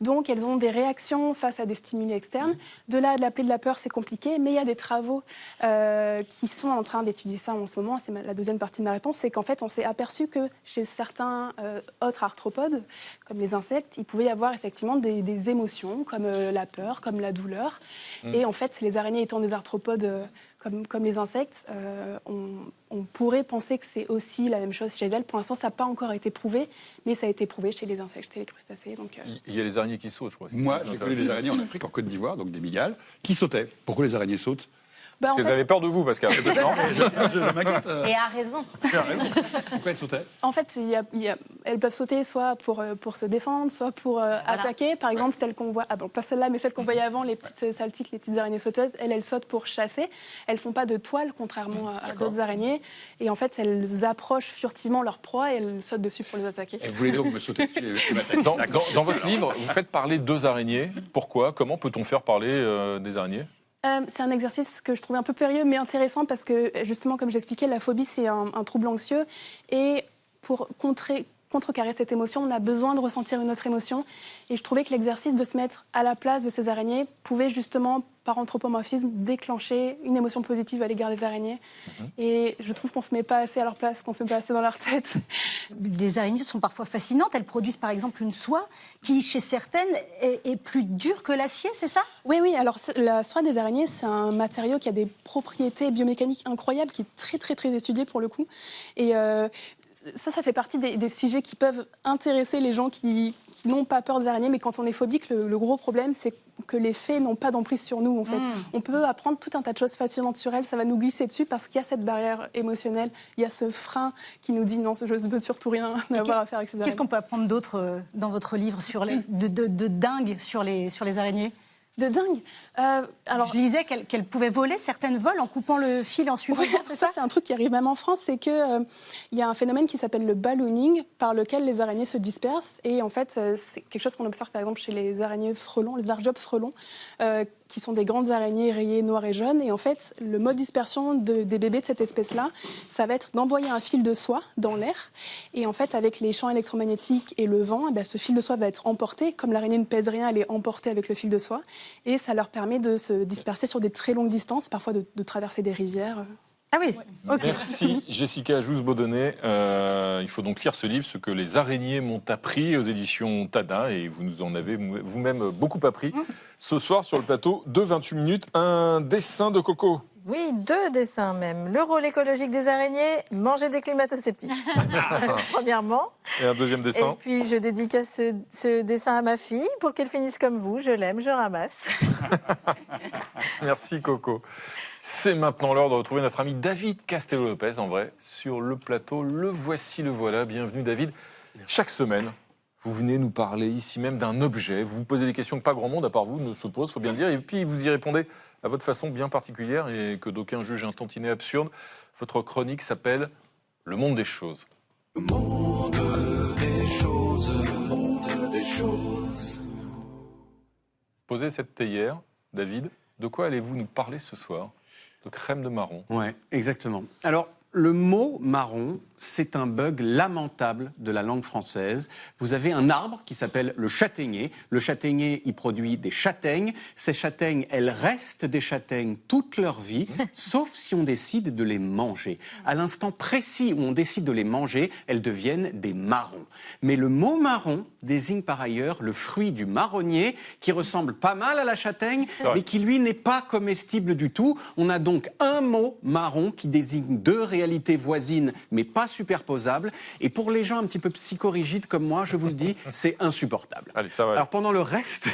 Donc, elles ont des réactions face à des stimuli externes. De là, de l'appeler de la peur, c'est compliqué, mais il y a des travaux qui sont en train d'étudier ça en ce moment. C'est la deuxième partie de ma réponse, c'est qu'en fait, on s'est aperçu que chez certains autres arthropodes, comme les insectes, il pouvait y avoir effectivement des émotions, comme la peur, comme la douleur. Et en fait, les araignées étant des arthropodes comme les insectes, on pourrait penser que c'est aussi la même chose chez elles. Pour l'instant, ça n'a pas encore été prouvé, mais ça a été prouvé chez les insectes, chez les crustacés. Donc, il y a les araignées qui sautent, je crois. Moi, j'ai connu des araignées en Afrique, en Côte d'Ivoire, donc des migales, qui sautaient. Pourquoi les araignées sautent? Parce qu'elles avaient peur de vous, Pascal. Je m'inquiète. Et a raison. Pourquoi elles sautaient? En fait, elles peuvent sauter soit pour se défendre, soit pour attaquer. Par exemple, celles qu'on voit, pas celle-là, mais celles qu'on voyait avant, les petites saltiques, les petites araignées sauteuses, elles sautent pour chasser. Elles font pas de toile, contrairement à d'autres araignées. Et en fait, elles approchent furtivement leur proie et elles sautent dessus pour les attaquer. Vous voulez donc me sauter dessus et m'attaquer? Dans votre livre, vous faites parler 2 araignées. Pourquoi? Comment peut-on faire parler des araignées? C'est un exercice que je trouvais un peu périlleux mais intéressant parce que justement, comme j'expliquais, la phobie c'est un trouble anxieux et pour contrecarrer cette émotion, on a besoin de ressentir une autre émotion et je trouvais que l'exercice de se mettre à la place de ces araignées pouvait justement, par anthropomorphisme, déclencher une émotion positive à l'égard des araignées. Et je trouve qu'on ne se met pas assez à leur place, qu'on ne se met pas assez dans leur tête. Les araignées sont parfois fascinantes. Elles produisent par exemple une soie qui, chez certaines, est plus dure que l'acier, c'est ça? Oui. Alors la soie des araignées, c'est un matériau qui a des propriétés biomécaniques incroyables, qui est très, très, très étudié pour le coup. Et ça fait partie des sujets qui peuvent intéresser les gens qui n'ont pas peur des araignées, mais quand on est phobique, le gros problème, c'est que les faits n'ont pas d'emprise sur nous, en fait. On peut apprendre tout un tas de choses fascinantes sur elles, ça va nous glisser dessus parce qu'il y a cette barrière émotionnelle, il y a ce frein qui nous dit non, je ne veux surtout rien avoir à faire avec ces araignées. Qu'est-ce qu'on peut apprendre d'autre dans votre livre sur de dingue sur les araignées? De dingue. Alors, je lisais qu'elles pouvaient voler, certaines volent en coupant le fil en suivant. C'est ça, c'est un truc qui arrive même en France, c'est qu'il y a un phénomène qui s'appelle le ballooning, par lequel les araignées se dispersent. Et en fait, c'est quelque chose qu'on observe par exemple chez les araignées frelons, les argiopes frelons, qui sont des grandes araignées rayées noires et jaunes. Et en fait, le mode de dispersion des bébés de cette espèce-là, ça va être d'envoyer un fil de soie dans l'air. Et en fait, avec les champs électromagnétiques et le vent, ce fil de soie va être emporté. Comme l'araignée ne pèse rien, elle est emportée avec le fil de soie. Et ça leur permet de se disperser sur des très longues distances, parfois de traverser des rivières. Ah oui, ok. Merci Jessica Jousse-Baudonnet. Il faut donc lire ce livre, Ce que les araignées m'ont appris, aux éditions Tada, et vous nous en avez vous-même beaucoup appris. Ce soir, sur le plateau de 28 minutes, un dessin de Coco. Oui, 2 dessins même. Le rôle écologique des araignées, manger des climato-sceptiques. Premièrement. Et un deuxième dessin. Et puis je dédicace ce dessin à ma fille pour qu'elle finisse comme vous. Je l'aime, je ramasse. Merci Coco. C'est maintenant l'heure de retrouver notre ami David Castello-Lopez, en vrai, sur le plateau. Le voici, le voilà. Bienvenue David. Chaque semaine, vous venez nous parler ici même d'un objet. Vous vous posez des questions que pas grand monde, à part vous, ne se pose, il faut bien le dire. Et puis vous y répondez à votre façon bien particulière et que d'aucuns jugent un tantinet absurde. Votre chronique s'appelle « Le monde des choses ». Le monde des choses, le monde des choses. Posez cette théière, David. De quoi allez-vous nous parler ce soir ? De crème de marron. Ouais, exactement. Alors, le mot marron, c'est un bug lamentable de la langue française. Vous avez un arbre qui s'appelle le châtaignier. Le châtaignier, il produit des châtaignes. Ces châtaignes, elles restent des châtaignes toute leur vie, sauf si on décide de les manger. À l'instant précis où on décide de les manger, elles deviennent des marrons. Mais le mot marron désigne par ailleurs le fruit du marronnier, qui ressemble pas mal à la châtaigne, mais qui, lui, n'est pas comestible du tout. On a donc un mot marron qui désigne 2 réalités voisines, mais pas superposables. Et pour les gens un petit peu psychorigides comme moi, je vous le dis, c'est insupportable. Allez, ça va. Alors pendant le reste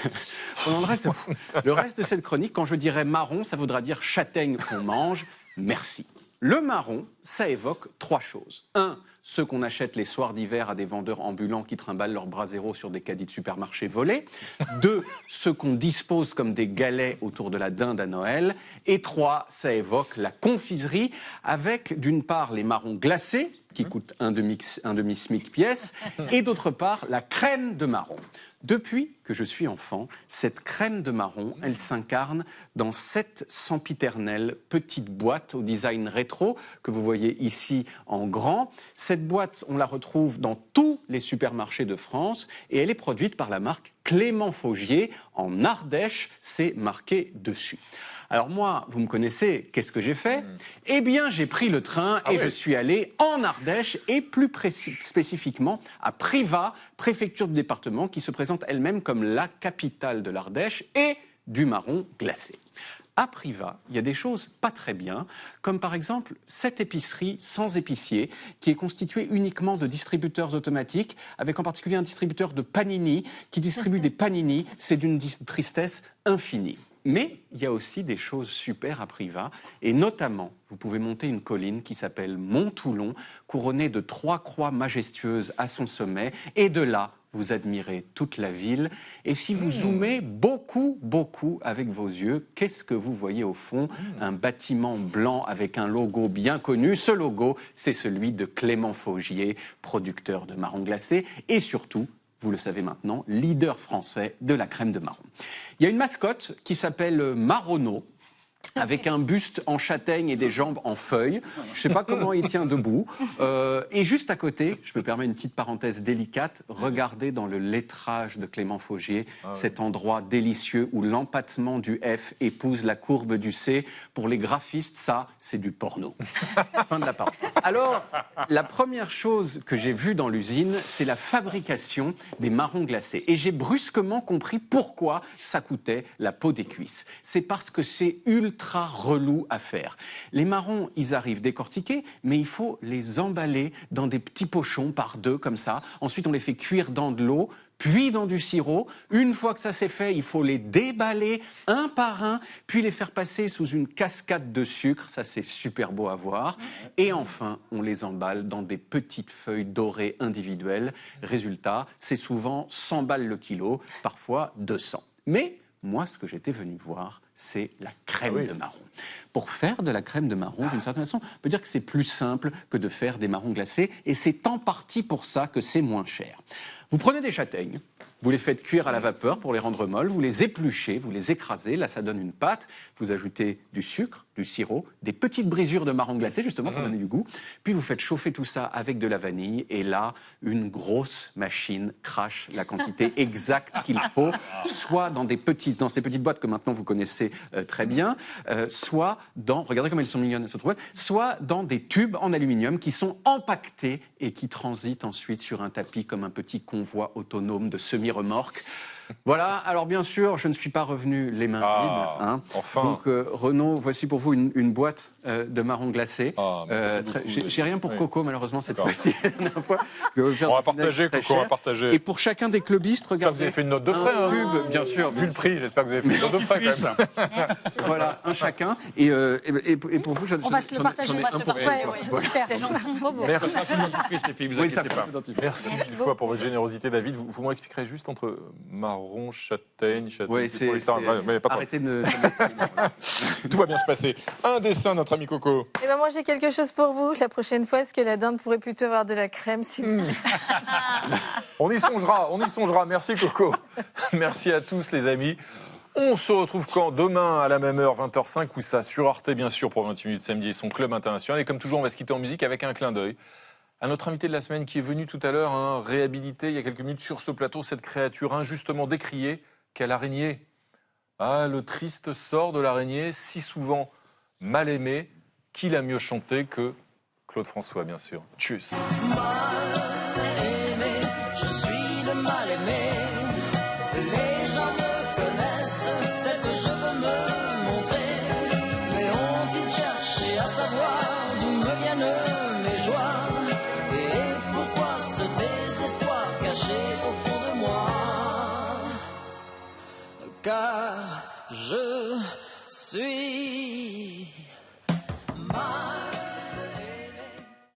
de cette chronique, quand je dirais marron, ça voudra dire châtaigne qu'on mange. Merci. Le marron, ça évoque 3 choses. 1, ceux qu'on achète les soirs d'hiver à des vendeurs ambulants qui trimballent leurs bras zéro sur des caddies de supermarché volés. 2, ceux qu'on dispose comme des galets autour de la dinde à Noël. Et 3, ça évoque la confiserie avec d'une part les marrons glacés, qui coûtent un demi-SMIC pièce, et d'autre part la crème de marron. Depuis que je suis enfant, cette crème de marron, elle s'incarne dans cette sempiternelle petite boîte au design rétro que vous voyez ici en grand. Cette boîte, on la retrouve dans tous les supermarchés de France et elle est produite par la marque Clément Faugier en Ardèche, c'est marqué dessus. Alors moi, vous me connaissez, qu'est-ce que j'ai fait ? Eh bien, j'ai pris le train et je suis allé en Ardèche et plus spécifiquement à Privas, préfecture du département, qui se présente elle-même comme la capitale de l'Ardèche et du marron glacé. À Privas, il y a des choses pas très bien, comme par exemple cette épicerie sans épicier, qui est constituée uniquement de distributeurs automatiques, avec en particulier un distributeur de panini, qui distribue des panini, c'est d'une tristesse infinie. Mais il y a aussi des choses super à Privas, et notamment, vous pouvez monter une colline qui s'appelle Mont-Toulon, couronnée de 3 croix majestueuses à son sommet, et de là, vous admirez toute la ville. Et si vous zoomez beaucoup avec vos yeux, qu'est-ce que vous voyez au fond ? Un bâtiment blanc avec un logo bien connu. Ce logo, c'est celui de Clément Faugier, producteur de marron glacé, et surtout, vous le savez maintenant, leader français de la crème de marron. Il y a une mascotte qui s'appelle Marronneau, avec un buste en châtaigne et des jambes en feuilles. Je ne sais pas comment il tient debout. Et juste à côté, je me permets une petite parenthèse délicate, regardez dans le lettrage de Clément Faugier, cet endroit délicieux où l'empattement du F épouse la courbe du C. Pour les graphistes, ça, c'est du porno. Fin de la parenthèse. Alors, la première chose que j'ai vue dans l'usine, c'est la fabrication des marrons glacés. Et j'ai brusquement compris pourquoi ça coûtait la peau des cuisses. C'est parce que c'est ultra relou à faire. Les marrons, ils arrivent décortiqués, mais il faut les emballer dans des petits pochons par 2 comme ça. Ensuite, on les fait cuire dans de l'eau, puis dans du sirop. Une fois que ça c'est fait, il faut les déballer un par un, puis les faire passer sous une cascade de sucre. Ça, c'est super beau à voir. Et enfin, on les emballe dans des petites feuilles dorées individuelles. Résultat, c'est souvent 100 balles le kilo, parfois 200. Mais moi, ce que j'étais venu voir, c'est la crème de marron. Pour faire de la crème de marron, d'une certaine façon, on peut dire que c'est plus simple que de faire des marrons glacés, et c'est en partie pour ça que c'est moins cher. Vous prenez des châtaignes, Vous les faites cuire à la vapeur pour les rendre molles, vous les épluchez, vous les écrasez, là ça donne une pâte, vous ajoutez du sucre, du sirop, des petites brisures de marron glacé justement pour donner du goût, puis vous faites chauffer tout ça avec de la vanille et là, une grosse machine crache la quantité exacte qu'il faut, soit dans ces petites boîtes que maintenant vous connaissez très bien, soit dans, regardez comme elles sont mignonnes, elles se trouvent, soit dans des tubes en aluminium qui sont empaquetés et qui transitent ensuite sur un tapis comme un petit convoi autonome de semi-remorque. Voilà, alors bien sûr, je ne suis pas revenu les mains vides. Hein. Enfin. Donc Renaud, voici pour vous une boîte de marron glacé. J'ai rien pour Coco, malheureusement, cette fois-ci. On va partager, Coco, on va partager. Et pour chacun des clubistes, regardez. Vous avez fait une note de frais, hein. Pub, bien sûr. Vu le prix, j'espère que vous avez fait une note de frais, quand même. Voilà, un chacun. Et pour vous, on va se le partager. C'est gentil. Merci. Les filles, vous Oui, inquiétez pas. Merci une fois pour votre générosité, David. Vous m'expliquerez juste entre marron, châtaigne. Oui, arrêtez de... Tout va bien se passer. Un dessin, notre ami Coco. Eh ben moi, j'ai quelque chose pour vous. La prochaine fois, est-ce que la dinde pourrait plutôt avoir de la crème On y songera. Merci, Coco. Merci à tous, les amis. On se retrouve quand? Demain, à la même heure, 20h05, où ça sur Arte, bien sûr, pour 28 minutes samedi et son club international. Et comme toujours, on va se quitter en musique avec un clin d'œil à notre invité de la semaine qui est venu tout à l'heure, réhabiliter il y a quelques minutes sur ce plateau cette créature injustement décriée qu'est l'araignée. Ah, le triste sort de l'araignée, si souvent mal aimé. Qui l'a mieux chanté que Claude François, bien sûr. Tchuss. Mal aimé, je suis le mal aimé. Les gens me connaissent tel que je veux me montrer. Mais ont-ils cherché à savoir d'où me viennent mes joies? Et pourquoi ce désespoir caché au fond de moi? Car je suis